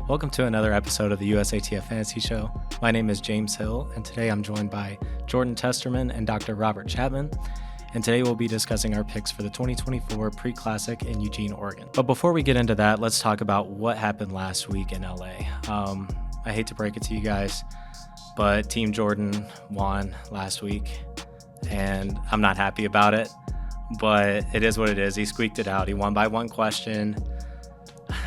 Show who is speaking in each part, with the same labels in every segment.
Speaker 1: Welcome to another episode of the USATF Fantasy Show. My name is James Hill, and today I'm joined by Jordan Testerman and Dr. Robert Chapman. And today we'll be discussing our picks for the 2024 Pre-Classic in Eugene, Oregon. But before we get into that, let's talk about what happened last week in LA. I hate to break it to you guys, but Team Jordan won last week, and I'm not happy about it, but it is what it is. He squeaked it out. He won by one question.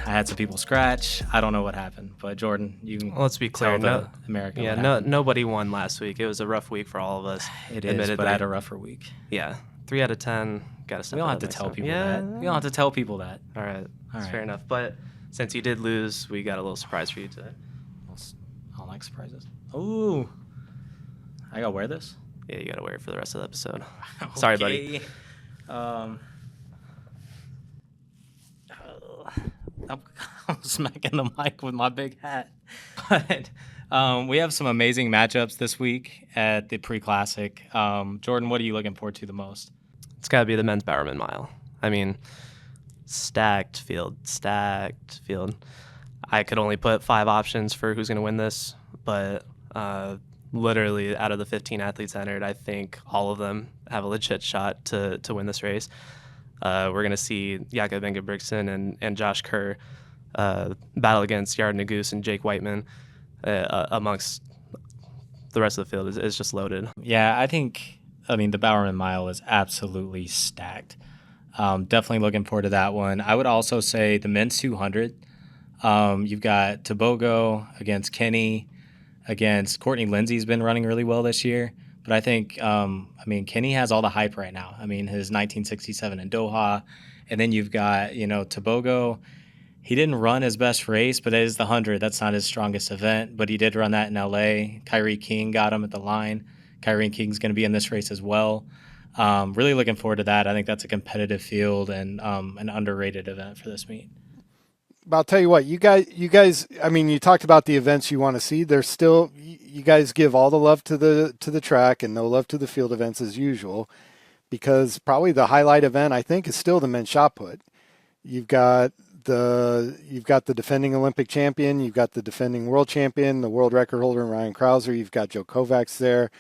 Speaker 1: I had some people scratch. I don't know what happened, but Jordan, you can
Speaker 2: let's be clear.
Speaker 1: tell America.
Speaker 2: Yeah, nobody won last week. It was a rough week for all of us.
Speaker 1: It is, but I had a rougher week.
Speaker 2: Yeah, 3 out of 10. Got to step.
Speaker 1: We don't have to tell people that. We don't have to tell people that.
Speaker 2: All right, that's fair enough. But since you did lose, we got a little surprise for you today.
Speaker 1: I don't like surprises. Ooh, I gotta wear this.
Speaker 2: Yeah, you gotta wear it for the rest of the episode.
Speaker 1: Okay.
Speaker 2: Sorry, buddy.
Speaker 1: I'm smacking the mic with my big hat. But we have some amazing matchups this week at the Pre-Classic. Jordan, what are you looking forward to the most?
Speaker 2: It's got to be the men's Bowerman mile. I mean, stacked field. I could only put 5 options for who's going to win this, but literally out of the 15 athletes entered, I think all of them have a legit shot to win this race. We're going to see Jakob Ingebrigtsen and Josh Kerr battle against Yared Nuguse and Jake Whiteman amongst the rest of the field is just loaded.
Speaker 1: Yeah, I mean, the Bowerman Mile is absolutely stacked. Definitely looking forward to that one. I would also say the men's 200. You've got Tobogo against Kenny, against Courtney Lindsay's been running really well this year. But I think, Kenny has all the hype right now. I mean, his 1967 in Doha. And then you've got, Tobogo. He didn't run his best race, but it is the 100. That's not his strongest event. But he did run that in L.A. Kyrie King got him at the line. Kyrie King's going to be in this race as well. Really looking forward to that. I think that's a competitive field and an underrated event for this meet.
Speaker 3: But I'll tell you what, you guys. I mean, you talked about the events you want to see. There's still, you guys give all the love to the track and no love to the field events as usual, because probably the highlight event I think is still the men's shot put. You've got the defending Olympic champion, you've got the defending world champion, the world record holder Ryan Krauser. You've got Joe Kovacs there.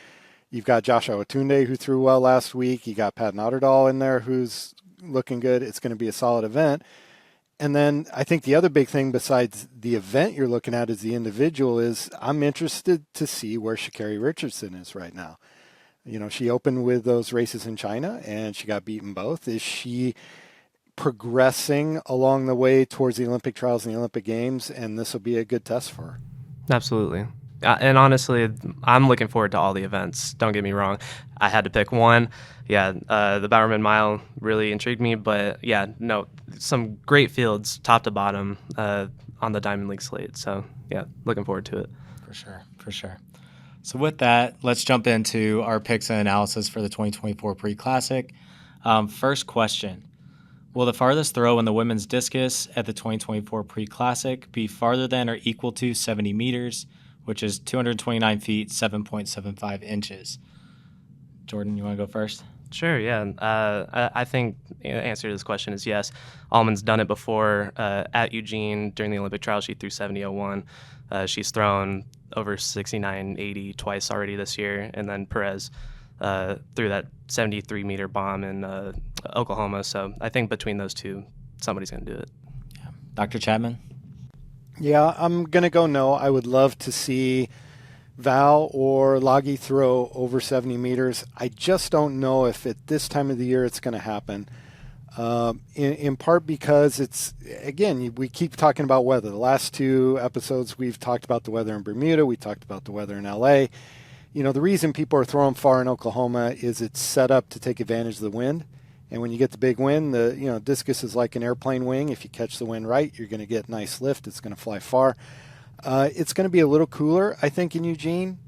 Speaker 3: You've got Joshua Otunde, who threw well last week. You got Pat Otterdahl in there, who's looking good. It's going to be a solid event. And then I think the other big thing besides the event you're looking at as the individual is I'm interested to see where Sha'Carri Richardson is right now. She opened with those races in China and she got beaten both. Is she progressing along the way towards the Olympic trials and the Olympic Games? And this will be a good test for her.
Speaker 2: Absolutely. And honestly, I'm looking forward to all the events. Don't get me wrong. I had to pick one. Yeah, the Bowerman Mile really intrigued me. But, some great fields, top to bottom, on the Diamond League slate. So, looking forward to it.
Speaker 1: For sure. So with that, let's jump into our picks and analysis for the 2024 Pre-Classic. First question. Will the farthest throw in the women's discus at the 2024 Pre-Classic be farther than or equal to 70 meters, which is 229 feet, 7.75 inches? Jordan, you want to go first?
Speaker 2: Sure, yeah. I think the answer to this question is yes. Allman's done it before at Eugene during the Olympic trials. She threw 70.01. She's thrown over 69.80 twice already this year. And then Perez threw that 73-meter bomb in Oklahoma. So I think between those two, somebody's going to do it.
Speaker 1: Yeah. Dr. Chapman?
Speaker 3: Yeah, I'm going to go no. I would love to see Val or Lagi throw over 70 meters. I just don't know if at this time of the year it's going to happen. In part because we keep talking about weather. The last 2 episodes we've talked about the weather in Bermuda. We talked about the weather in LA. The reason people are throwing far in Oklahoma is it's set up to take advantage of the wind. And when you get the big wind, the discus is like an airplane wing. If you catch the wind right, you're going to get nice lift. It's going to fly far. It's going to be a little cooler, I think, in Eugene.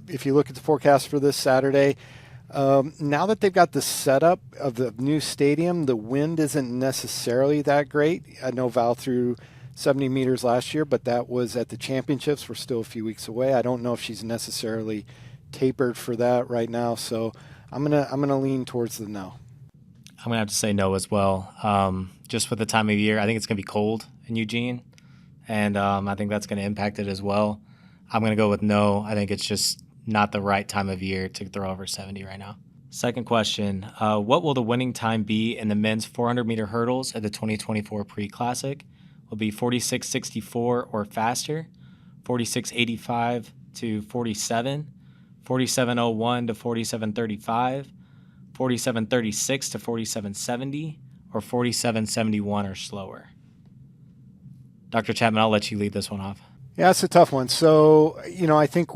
Speaker 3: If you look at the forecast for this Saturday, now that they've got the setup of the new stadium, the wind isn't necessarily that great. I know Val threw 70 meters last year, but that was at the championships. We're still a few weeks away. I don't know if she's necessarily tapered for that right now, so I'm gonna lean towards the no.
Speaker 1: I'm going to have to say no as well. Just with the time of year, I think it's going to be cold in Eugene. and I think that's going to impact it as well. I'm going to go with no. I think it's just not the right time of year to throw over 70 right now. Second question, what will the winning time be in the men's 400-meter hurdles at the 2024 Pre-Classic? Will be 46.64 or faster, 46.85 to 47, 47.01 to 47.35, 47.36 to 47.70, or 47.71 or slower? Dr. Chapman, I'll let you lead this one off.
Speaker 3: Yeah, it's a tough one. So, I think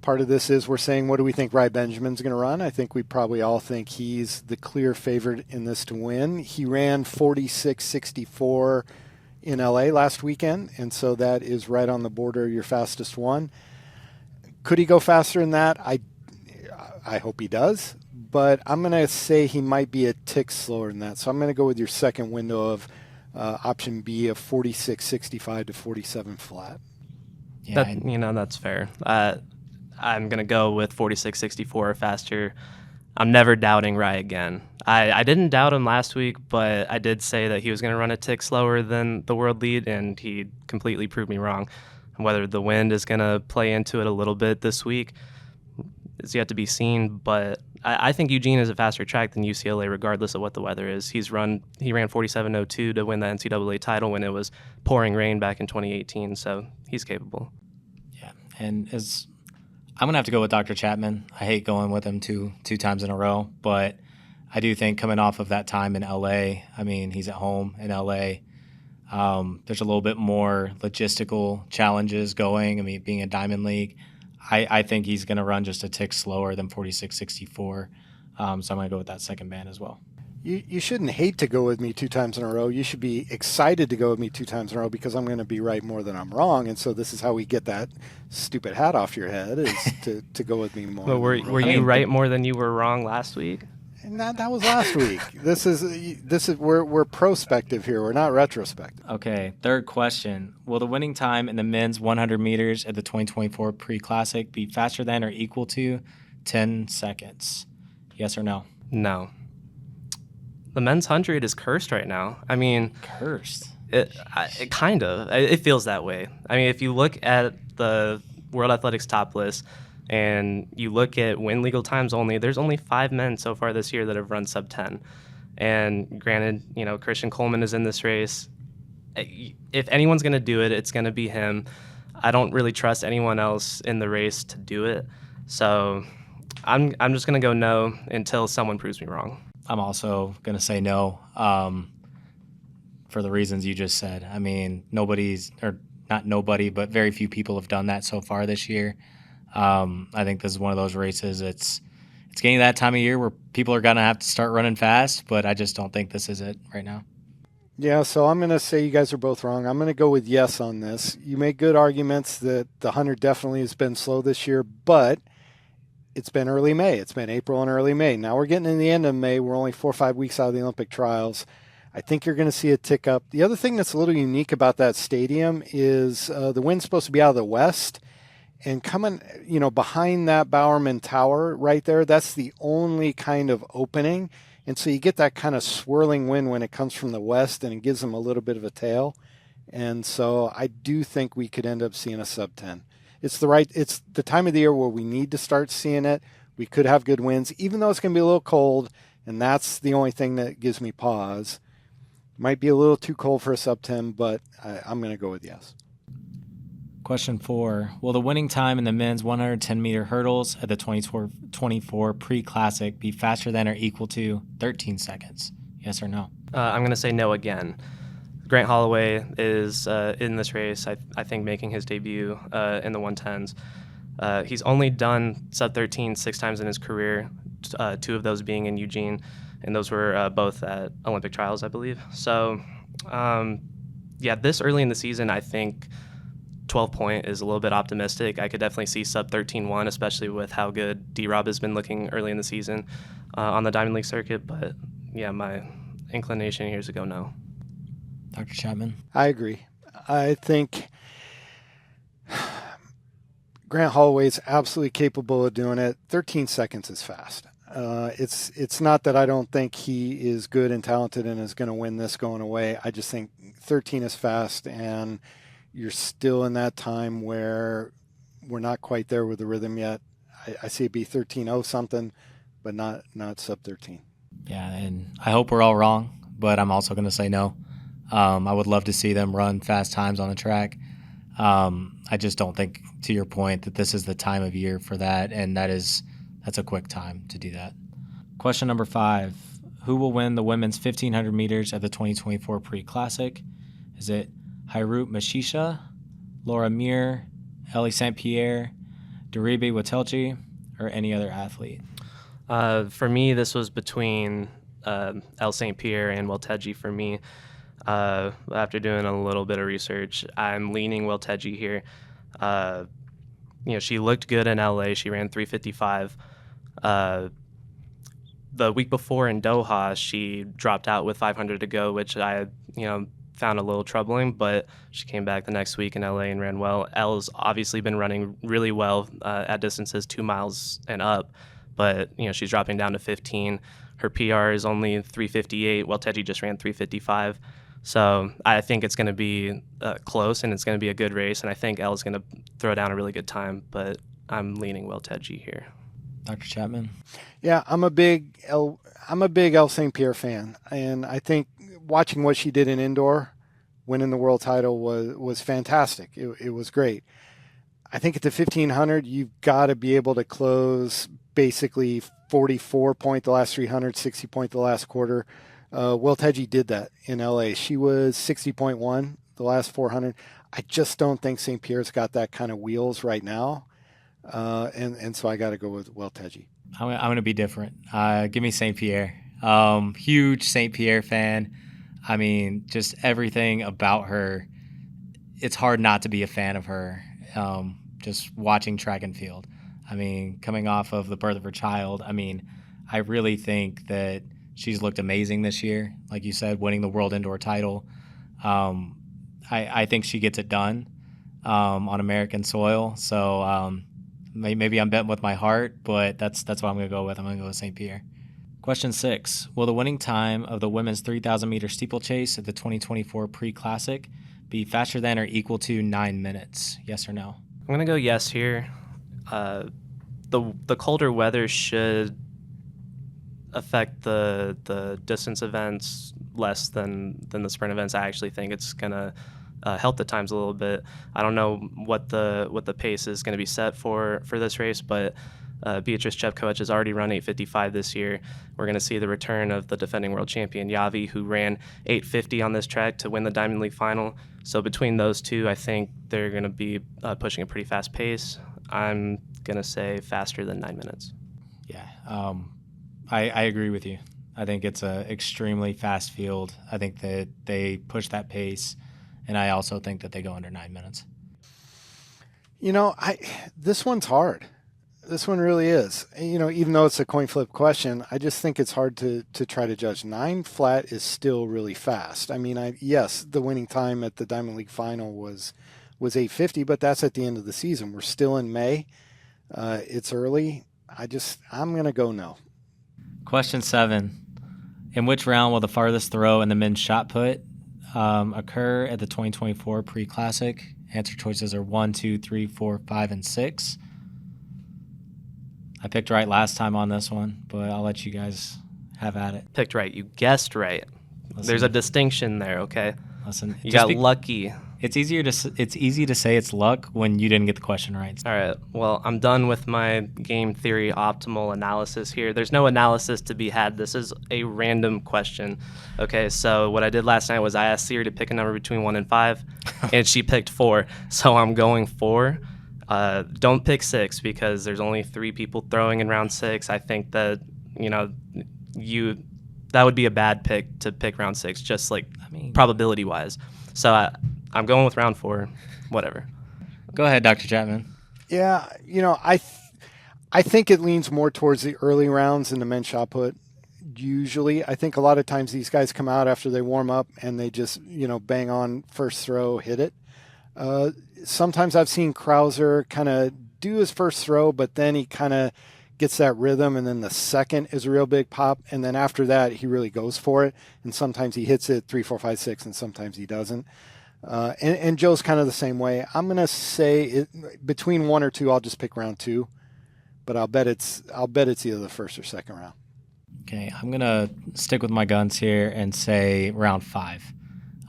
Speaker 3: part of this is we're saying, what do we think Ry Benjamin's going to run? I think we probably all think he's the clear favorite in this to win. He ran 46.64 in LA last weekend, and so that is right on the border of your fastest one. Could he go faster than that? I hope he does, but I'm going to say he might be a tick slower than that. So I'm going to go with your second window of option B of 46.65 to 47 flat.
Speaker 2: Yeah, that's fair. I'm going to go with 46.64 or faster. I'm never doubting Ry again. I didn't doubt him last week, but I did say that he was going to run a tick slower than the world lead, and he completely proved me wrong. Whether the wind is going to play into it a little bit this week is yet to be seen, but I think Eugene is a faster track than UCLA regardless of what the weather is. He ran 47.02 to win the NCAA title when it was pouring rain back in 2018, so he's capable.
Speaker 1: Yeah, and I'm going to have to go with Dr. Chapman. I hate going with him two times in a row, but I do think coming off of that time in LA, he's at home in LA. There's a little bit more logistical challenges going. Being a Diamond League, I think he's going to run just a tick slower than 46.64. So I'm going to go with that second band as well.
Speaker 3: You shouldn't hate to go with me 2 times in a row. You should be excited to go with me 2 times in a row because I'm going to be right more than I'm wrong. And so this is how we get that stupid hat off your head, is to go with me more.
Speaker 2: But were you right more than you were wrong last week?
Speaker 3: And that was last week. This is we're prospective here. We're not retrospective.
Speaker 1: Okay, third question. Will the winning time in the men's 100 meters at the 2024 Pre-Classic be faster than or equal to 10 seconds? Yes or no?
Speaker 2: No. The men's 100 is cursed right now.
Speaker 1: Cursed?
Speaker 2: It kind of. It feels that way. If you look at the World Athletics top list and you look at win legal times only, there's only 5 men so far this year that have run sub 10. And granted, Christian Coleman is in this race. If anyone's going to do it, it's going to be him. I don't really trust anyone else in the race to do it. So I'm just going to go no until someone proves me wrong.
Speaker 1: I'm also going to say no for the reasons you just said. Not nobody, but very few people have done that so far this year. I think this is one of those races. It's getting that time of year where people are going to have to start running fast, but I just don't think this is it right now.
Speaker 3: Yeah, so I'm going to say you guys are both wrong. I'm going to go with yes on this. You make good arguments that the 100 definitely has been slow this year, but it's been early May. It's been April and early May. Now we're getting in the end of May. We're only 4 or 5 weeks out of the Olympic trials. I think you're going to see a tick up. The other thing that's a little unique about that stadium is the wind's supposed to be out of the west. And coming, behind that Bowerman tower right there, that's the only kind of opening. And so you get that kind of swirling wind when it comes from the west, and it gives them a little bit of a tail. And so I do think we could end up seeing a sub 10. It's the time of the year where we need to start seeing it. We could have good winds, even though it's going to be a little cold, and that's the only thing that gives me pause. Might be a little too cold for a sub 10, but I'm going to go with yes.
Speaker 1: Question 4. Will the winning time in the men's 110-meter hurdles at the 2024 Pre-Classic be faster than or equal to 13 seconds? Yes or no?
Speaker 2: I'm going to say no again. Grant Holloway is in this race, I think, making his debut in the 110s. He's only done sub 13 6 times in his career, 2 of those being in Eugene, and those were both at Olympic trials, I believe. So, this early in the season, I think 12 point is a little bit optimistic. I could definitely see sub 13-1, especially with how good D-Rob has been looking early in the season on the Diamond League circuit. But, my inclination here is to go no.
Speaker 1: Dr. Chapman?
Speaker 3: I agree. I think Grant Holloway is absolutely capable of doing it. 13 seconds is fast. It's not that I don't think he is good and talented and is going to win this going away. I just think 13 is fast, and you're still in that time where we're not quite there with the rhythm yet. I see it be 13:0 something, but not sub 13.
Speaker 1: Yeah, and I hope we're all wrong, but I'm also going to say no. I would love to see them run fast times on the track. I just don't think, to your point, that this is the time of year for that, and that's a quick time to do that. Question number 5. Who will win the women's 1,500 meters at the 2024 Pre-Classic? Is it Hairut Mashisha, Laura Muir, Ellie St. Pierre, Daribe Watelji, or any other athlete?
Speaker 2: For me, this was between El St. Pierre and Welteji for me. After doing a little bit of research, I'm leaning Welteji here. She looked good in LA. She ran 3:55. The week before in Doha, she dropped out with 500 to go, which I, found a little troubling, but she came back the next week in LA and ran well. Elle's obviously been running really well at distances 2 miles and up, but, she's dropping down to 15. Her PR is only 3:58. Welteji just ran 3:55. So I think it's going to be close, and it's going to be a good race, and I think Elle's going to throw down a really good time, but I'm leaning Welteji here.
Speaker 1: Dr. Chapman?
Speaker 3: Yeah, I'm a big El St. Pierre fan, and I think watching what she did in indoor, winning the world title was fantastic. It was great. I think at the 1,500, you've got to be able to close basically 44 point the last 300, 60 point the last quarter. Welteji did that in LA. She was 60.1 the last 400. I just don't think St. Pierre's got that kind of wheels right now. And so I got to go with Welteji.
Speaker 1: I'm going to be different. Give me St. Pierre. Huge St. Pierre fan. I mean, just everything about her. It's hard not to be a fan of her. Just watching track and field. I mean, coming off of the birth of her child, I really think that she's looked amazing this year. Like you said, winning the world indoor title. I think she gets it done on American soil. So maybe I'm betting with my heart, but that's what I'm going to go with. I'm going to go with St. Pierre. Question 6. Will the winning time of the women's 3,000 meter steeplechase at the 2024 Pre-Classic be faster than or equal to 9 minutes? Yes or no?
Speaker 2: I'm going to go yes here. The colder weather should affect the distance events less than the sprint events. I actually think it's going to help the times a little bit. I don't know what the pace is going to be set for this race, but Beatrice Chepkoech has already run 8:55 this year. We're going to see the return of the defending world champion Yavi, who ran 8:50 on this track to win the Diamond League final. So between those two, I think they're going to be pushing a pretty fast pace. I'm going to say faster than 9 minutes.
Speaker 1: Yeah, I agree with you. I think it's an extremely fast field. I think that they push that pace, and I also think that they go under 9 minutes.
Speaker 3: This one's hard. This one really is. Even though it's a coin flip question, I just think it's hard to try to judge. 9 flat is still really fast. Yes, the winning time at the Diamond League final was 8:50, but that's at the end of the season. We're still in May. It's early. I'm going to go no.
Speaker 1: Question 7. In which round will the farthest throw in the men's shot put occur at the 2024 Pre-Classic? Answer choices are 1, 2, 3, 4, 5, and 6. I picked right last time on this one, but I'll let you guys have at it.
Speaker 2: Picked right. You guessed right. There's a distinction there, okay?
Speaker 1: Listen,
Speaker 2: you got lucky.
Speaker 1: It's easy to say it's luck when you didn't get the question right.
Speaker 2: All right. Well, I'm done with my game theory optimal analysis here. There's no analysis to be had. This is a random question. Okay, so what I did last night was I asked Siri to pick a number between 1 and 5, and she picked 4. So I'm going 4. Don't pick 6 because there's only 3 people throwing in round 6. I think that, that would be a bad pick to pick round 6, just probability-wise. So I'm going with round 4, whatever.
Speaker 1: Go ahead, Dr. Chapman.
Speaker 3: Yeah, I think it leans more towards the early rounds in the men's shot put. Usually, I think a lot of times these guys come out after they warm up and they just, bang on first throw, hit it. Sometimes I've seen Krauser kind of do his first throw, but then he kind of gets that rhythm, and then the second is a real big pop, and then after that he really goes for it, and sometimes he hits it 3, 4, 5, 6, and sometimes he doesn't. And Joe's kind of the same way. I'm going to say between 1 or 2, I'll just pick round 2, but I'll bet it's either the first or second round.
Speaker 1: Okay, I'm going to stick with my guns here and say round 5.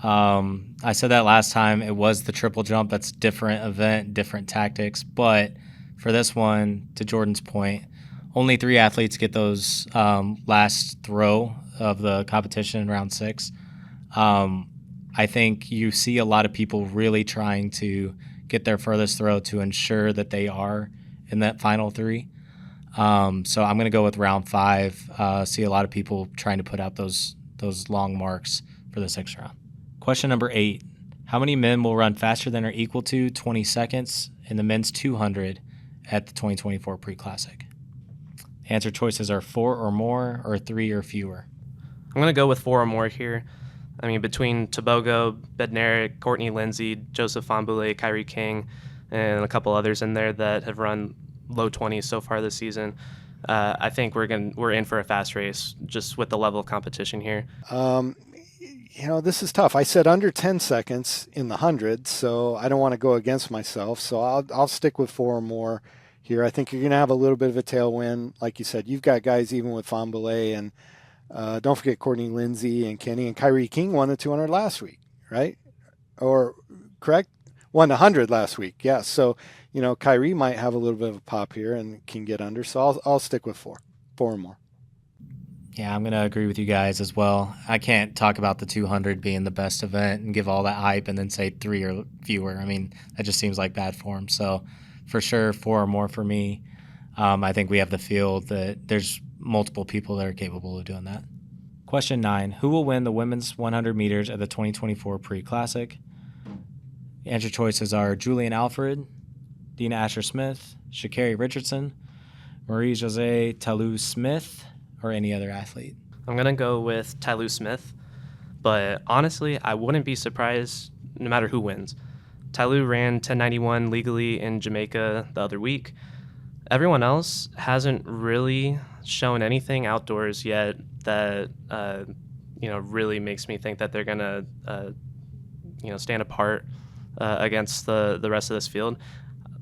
Speaker 1: I said that last time. It was the triple jump. That's different event, different tactics. But for this one, to Jordan's point, only 3 athletes get those last throw of the competition in round 6. I think you see a lot of people really trying to get their furthest throw to ensure that they are in that final 3. So I'm going to go with round 5. See a lot of people trying to put out those long marks for the 6th round. Question number 8. How many men will run faster than or equal to 20 seconds in the men's 200 at the 2024 Pre-Classic? Answer choices are 4 or more or 3 or fewer.
Speaker 2: I'm going to go with 4 or more here. I mean, between Tebogo, Bednarik, Courtney Lindsay, Joseph Fambule, Kyrie King, and a couple others in there that have run low 20s so far this season, I think we're in for a fast race just with the level of competition here.
Speaker 3: This is tough. I said under 10 seconds in the 100, so I don't want to go against myself. So I'll stick with 4 or more here. I think you're going to have a little bit of a tailwind. Like you said, you've got guys even with Fambule and don't forget Courtney Lindsay and Kenny, and Kyrie King won the 200 last week, right? Or correct? Won the 100 last week. Yeah. So, Kyrie might have a little bit of a pop here and can get under. So I'll stick with 4 or more.
Speaker 1: Yeah, I'm going to agree with you guys as well. I can't talk about the 200 being the best event and give all that hype and then say 3 or fewer. I mean, that just seems like bad form. So for sure, 4 or more for me. I think we have the field that there's multiple people that are capable of doing that. Question 9. Who will win the women's 100 meters at the 2024 Pre-Classic? Answer choices are Julian Alfred, Dina Asher-Smith, Sha'Carri Richardson, Marie-Josée Tallou-Smith, or any other athlete.
Speaker 2: I'm going to go with Tallou-Smith, but honestly, I wouldn't be surprised no matter who wins. Tallou ran 10:91 legally in Jamaica the other week. Everyone else hasn't really shown anything outdoors yet that really makes me think that they're gonna stand apart against the rest of this field.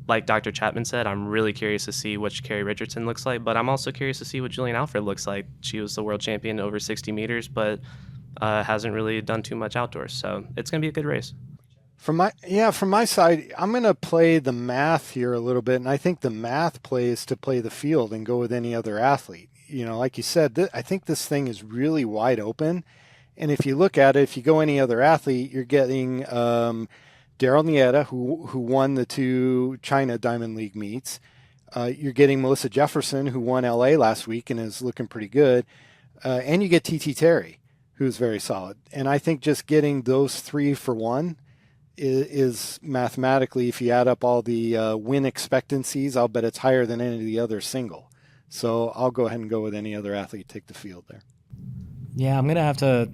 Speaker 2: Like Dr. Chapman said, I'm really curious to see what Sha'Carri Richardson looks like, but I'm also curious to see what Julian Alfred looks like. She was the world champion over 60 meters, but hasn't really done too much outdoors. So it's gonna be a good race.
Speaker 3: From my side, I'm going to play the math here a little bit, and I think the math plays to play the field and go with any other athlete. Like you said, I think this thing is really wide open, and if you look at it, if you go any other athlete, you're getting Daryl Nieta, who won the 2 China Diamond League meets. You're getting Melissa Jefferson, who won LA last week and is looking pretty good, and you get TT Terry, who's very solid. And I think just getting those 3 for 1 is mathematically, if you add up all the win expectancies, I'll bet it's higher than any of the other single. So I'll go ahead and go with any other athlete take the field there.
Speaker 1: Yeah, I'm going to have to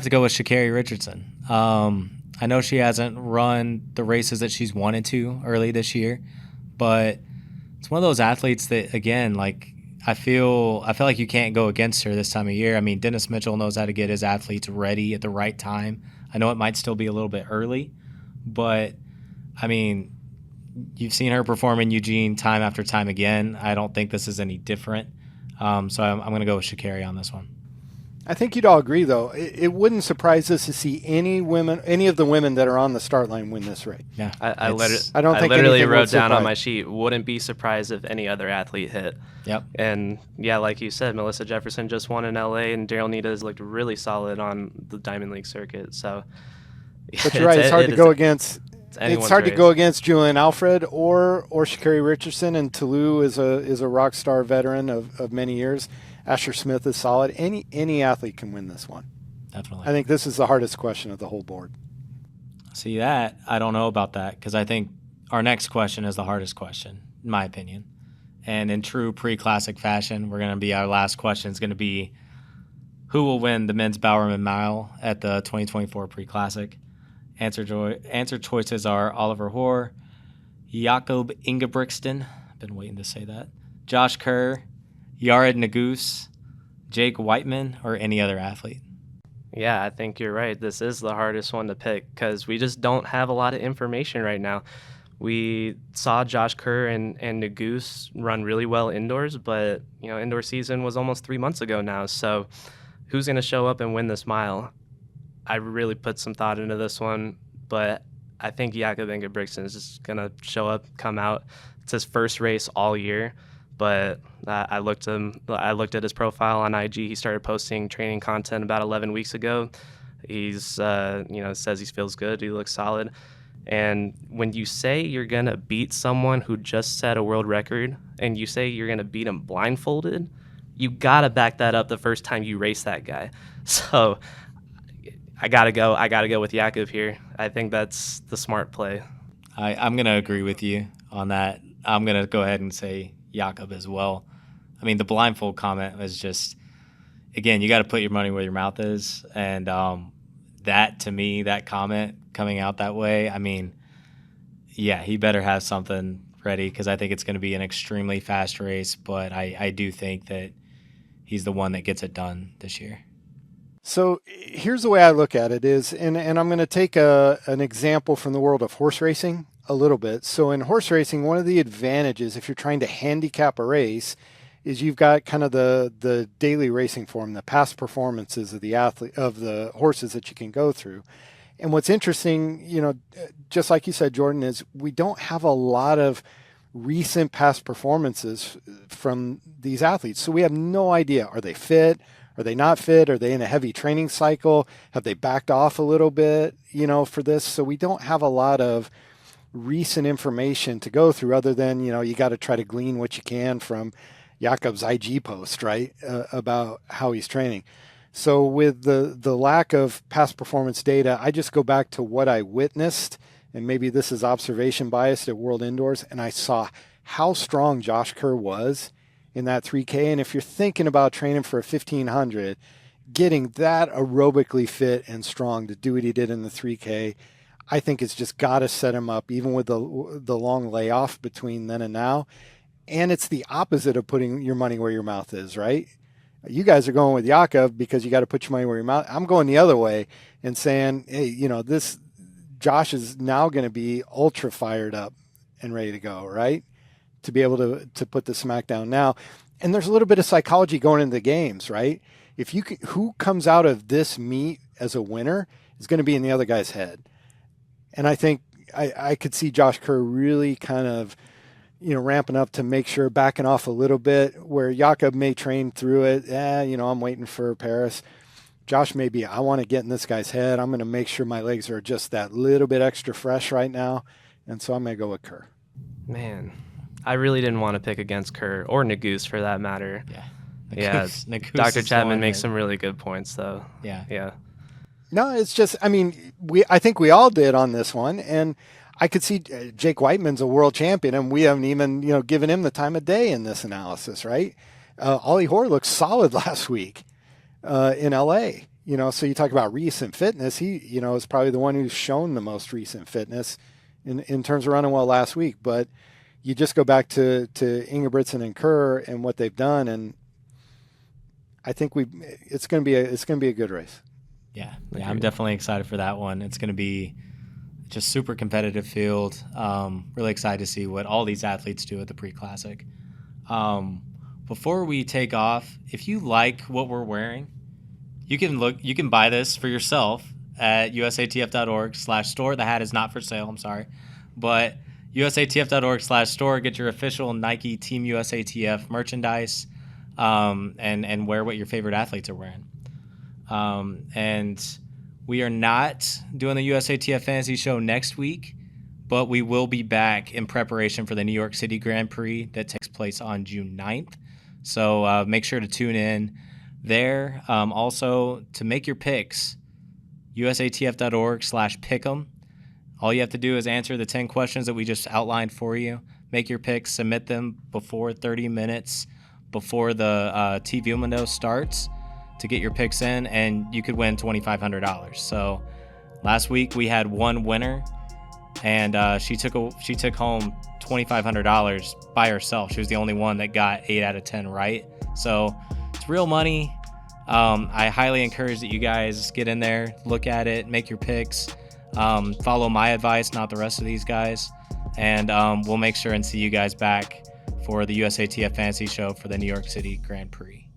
Speaker 1: go with Sha'Carri Richardson. I know she hasn't run the races that she's wanted to early this year, but it's one of those athletes that, again, like I feel like you can't go against her this time of year. I mean, Dennis Mitchell knows how to get his athletes ready at the right time. I know it might still be a little bit early, but, I mean, you've seen her perform in Eugene time after time again. I don't think this is any different. So I'm going to go with Sha'Carri on this one.
Speaker 3: I think you'd all agree, though. It wouldn't surprise us to see any of the women that are on the start line win this race.
Speaker 1: Yeah,
Speaker 2: I literally wrote down on my sheet, wouldn't be surprised if any other athlete hit.
Speaker 1: Yep.
Speaker 2: And yeah, like you said, Melissa Jefferson just won in LA, and Daryl Nieta has looked really solid on the Diamond League circuit. So,
Speaker 3: but you're right, it's hard to go against. It's hard to go against Julian Alfred or Sha'Carri Richardson, and Tallou is a rock star veteran of many years. Asher-Smith is solid. Any athlete can win this one.
Speaker 1: Definitely.
Speaker 3: I think this is the hardest question of the whole board.
Speaker 1: See that? I don't know about that because I think our next question is the hardest question, in my opinion. And in true pre-classic fashion, our last question is going to be who will win the men's Bowerman Mile at the 2024 Pre-Classic? Answer choices are Oliver Hoare, Jakob Ingebrigtsen, I've been waiting to say that, Josh Kerr, Yared Naguse, Jake Whiteman, or any other athlete.
Speaker 2: Yeah, I think you're right. This is the hardest one to pick because we just don't have a lot of information right now. We saw Josh Kerr and Nagoose run really well indoors, but indoor season was almost 3 months ago now. So who's going to show up and win this mile? I really put some thought into this one, but I think Jakob Ingebrigtsen is just going to show up, come out. It's his first race all year, but I looked at his profile on IG. He started posting training content about 11 weeks ago. He's says he feels good. He looks solid. And when you say you're going to beat someone who just set a world record and you say you're going to beat him blindfolded, you got to back that up the first time you race that guy. So I got to go with Jakob here. I think that's the smart play.
Speaker 1: I'm going to agree with you on that. I'm going to go ahead and say Jakob as well. I mean, the blindfold comment was just, again, you got to put your money where your mouth is. And that, to me, that comment coming out that way, I mean, yeah, he better have something ready because I think it's going to be an extremely fast race. But I do think that he's the one that gets it done this year.
Speaker 3: So here's the way I look at it is, and I'm going to take an example from the world of horse racing a little bit. So in horse racing, one of the advantages, if you're trying to handicap a race, is you've got kind of the daily racing form, the past performances of the horses that you can go through. And what's interesting, just like you said, Jordan, is we don't have a lot of recent past performances from these athletes. So we have no idea. Are they fit? Are they not fit? Are they in a heavy training cycle? Have they backed off a little bit, for this? So we don't have a lot of recent information to go through other than, you got to try to glean what you can from Jakob's IG post, right, about how he's training. So with the lack of past performance data, I just go back to what I witnessed, and maybe this is observation biased at World Indoors, and I saw how strong Josh Kerr was in that 3K. And if you're thinking about training for a 1500, getting that aerobically fit and strong to do what he did in the 3K, I think it's just got to set him up, even with the long layoff between then and now. And it's the opposite of putting your money where your mouth is, right? You guys are going with Jakob because you got to put your money where your mouth. I'm going the other way and saying, hey, this Josh is now going to be ultra fired up and ready to go, right? To be able to put the smack down now. And there's a little bit of psychology going into the games, right? If you can, who comes out of this meet as a winner is going to be in the other guy's head. And I think I could see Josh Kerr really kind of, ramping up to make sure, backing off a little bit, where Jakob may train through it. I'm waiting for Paris. Josh may be, I want to get in this guy's head. I'm going to make sure my legs are just that little bit extra fresh right now. And so I'm going to go with Kerr.
Speaker 2: Man, I really didn't want to pick against Kerr or Nagoose for that matter.
Speaker 1: Yeah.
Speaker 2: Nagoose Dr. Chapman makes some really good points, though. Yeah.
Speaker 3: No, it's just, I think we all did on this one. And I could see Jake Whiteman's a world champion, and we haven't even, given him the time of day in this analysis, right? Ollie Hoare looked solid last week in LA. So you talk about recent fitness. He, is probably the one who's shown the most recent fitness in terms of running well last week. But you just go back to Ingebrigtsen and Kerr and what they've done, and I think it's going to be a good race.
Speaker 1: Yeah, I'm definitely excited for that one. It's going to be just super competitive field. Really excited to see what all these athletes do at the pre-classic. Before we take off, if you like what we're wearing, you can buy this for yourself at usatf.org/store. The hat is not for sale, I'm sorry. But usatf.org/store, get your official Nike Team USATF merchandise, and wear what your favorite athletes are wearing. And we are not doing the USATF Fantasy Show next week, but we will be back in preparation for the New York City Grand Prix that takes place on June 9th. So make sure to tune in there. Also, to make your picks, usatf.org/pick'em. All you have to do is answer the 10 questions that we just outlined for you. Make your picks, submit them before 30 minutes before the TV window starts to get your picks in, and you could win $2,500. So last week we had one winner, and she took home $2,500 by herself. She was the only one that got 8 out of 10 right. So it's real money. I highly encourage that you guys get in there, look at it, make your picks, follow my advice, not the rest of these guys, and we'll make sure and see you guys back for the USATF Fantasy Show for the New York City Grand Prix.